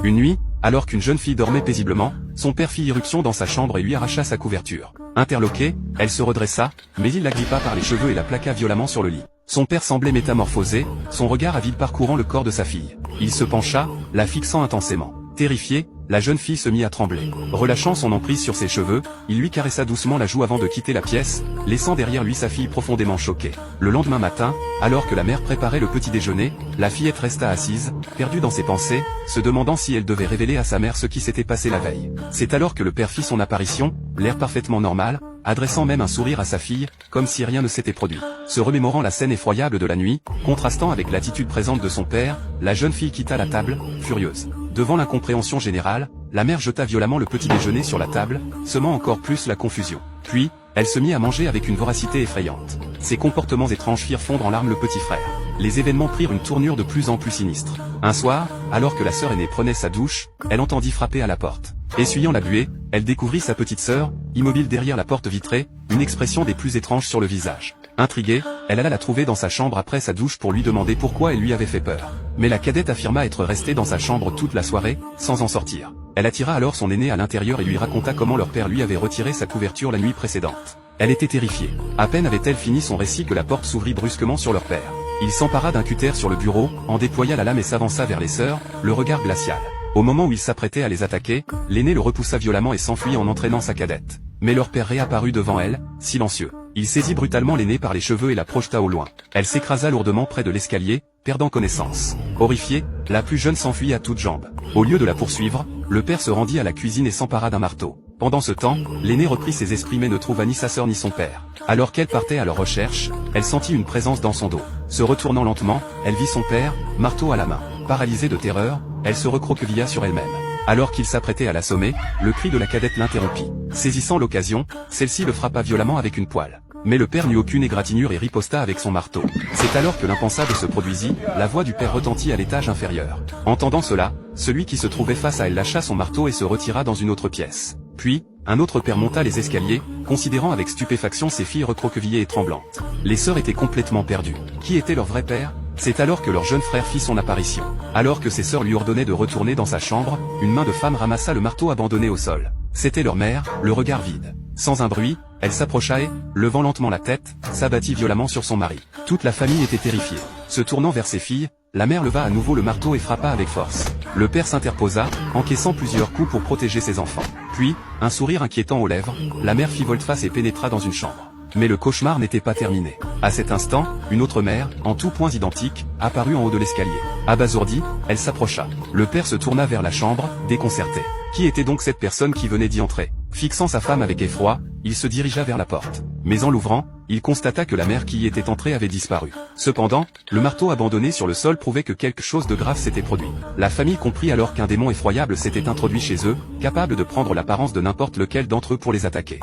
Une nuit, alors qu'une jeune fille dormait paisiblement, son père fit irruption dans sa chambre et lui arracha sa couverture. Interloquée, elle se redressa, mais il l'agrippa par les cheveux et la plaqua violemment sur le lit. Son père semblait métamorphosé, son regard avide parcourant le corps de sa fille. Il se pencha, la fixant intensément. Terrifiée, la jeune fille se mit à trembler. Relâchant son emprise sur ses cheveux, il lui caressa doucement la joue avant de quitter la pièce, laissant derrière lui sa fille profondément choquée. Le lendemain matin, alors que la mère préparait le petit déjeuner, la fillette resta assise, perdue dans ses pensées, se demandant si elle devait révéler à sa mère ce qui s'était passé la veille. C'est alors que le père fit son apparition, l'air parfaitement normal, adressant même un sourire à sa fille, comme si rien ne s'était produit. Se remémorant la scène effroyable de la nuit, contrastant avec l'attitude présente de son père, la jeune fille quitta la table, furieuse. Devant l'incompréhension générale, la mère jeta violemment le petit déjeuner sur la table, semant encore plus la confusion. Puis, elle se mit à manger avec une voracité effrayante. Ses comportements étranges firent fondre en larmes le petit frère. Les événements prirent une tournure de plus en plus sinistre. Un soir, alors que la sœur aînée prenait sa douche, elle entendit frapper à la porte. Essuyant la buée, elle découvrit sa petite sœur, immobile derrière la porte vitrée, une expression des plus étranges sur le visage. Intriguée, elle alla la trouver dans sa chambre après sa douche pour lui demander pourquoi elle lui avait fait peur. Mais la cadette affirma être restée dans sa chambre toute la soirée, sans en sortir. Elle attira alors son aîné à l'intérieur et lui raconta comment leur père lui avait retiré sa couverture la nuit précédente. Elle était terrifiée. À peine avait-elle fini son récit que la porte s'ouvrit brusquement sur leur père. Il s'empara d'un cutter sur le bureau, en déploya la lame et s'avança vers les sœurs, le regard glacial. Au moment où il s'apprêtait à les attaquer, l'aîné le repoussa violemment et s'enfuit en entraînant sa cadette. Mais leur père réapparut devant elle, silencieux. Il saisit brutalement l'aînée par les cheveux et la projeta au loin. Elle s'écrasa lourdement près de l'escalier, perdant connaissance. Horrifiée, la plus jeune s'enfuit à toutes jambes. Au lieu de la poursuivre, le père se rendit à la cuisine et s'empara d'un marteau. Pendant ce temps, l'aînée reprit ses esprits mais ne trouva ni sa sœur ni son père. Alors qu'elle partait à leur recherche, elle sentit une présence dans son dos. Se retournant lentement, elle vit son père, marteau à la main. Paralysée de terreur, elle se recroquevilla sur elle-même. Alors qu'il s'apprêtait à l'assommer, le cri de la cadette l'interrompit. Saisissant l'occasion, celle-ci le frappa violemment avec une poêle. Mais le père n'eut aucune égratignure et riposta avec son marteau. C'est alors que l'impensable se produisit, la voix du père retentit à l'étage inférieur. Entendant cela, celui qui se trouvait face à elle lâcha son marteau et se retira dans une autre pièce. Puis, un autre père monta les escaliers, considérant avec stupéfaction ses filles recroquevillées et tremblantes. Les sœurs étaient complètement perdues. Qui était leur vrai père ? C'est alors que leur jeune frère fit son apparition. Alors que ses sœurs lui ordonnaient de retourner dans sa chambre, une main de femme ramassa le marteau abandonné au sol. C'était leur mère, le regard vide. Sans un bruit, elle s'approcha et, levant lentement la tête, s'abattit violemment sur son mari. Toute la famille était terrifiée. Se tournant vers ses filles, la mère leva à nouveau le marteau et frappa avec force. Le père s'interposa, encaissant plusieurs coups pour protéger ses enfants. Puis, un sourire inquiétant aux lèvres, la mère fit volte-face et pénétra dans une chambre. Mais le cauchemar n'était pas terminé. À cet instant, une autre mère, en tous points identique, apparut en haut de l'escalier. Abasourdie, elle s'approcha. Le père se tourna vers la chambre, déconcerté. Qui était donc cette personne qui venait d'y entrer ? Fixant sa femme avec effroi, il se dirigea vers la porte. Mais en l'ouvrant, il constata que la mère qui y était entrée avait disparu. Cependant, le marteau abandonné sur le sol prouvait que quelque chose de grave s'était produit. La famille comprit alors qu'un démon effroyable s'était introduit chez eux, capable de prendre l'apparence de n'importe lequel d'entre eux pour les attaquer.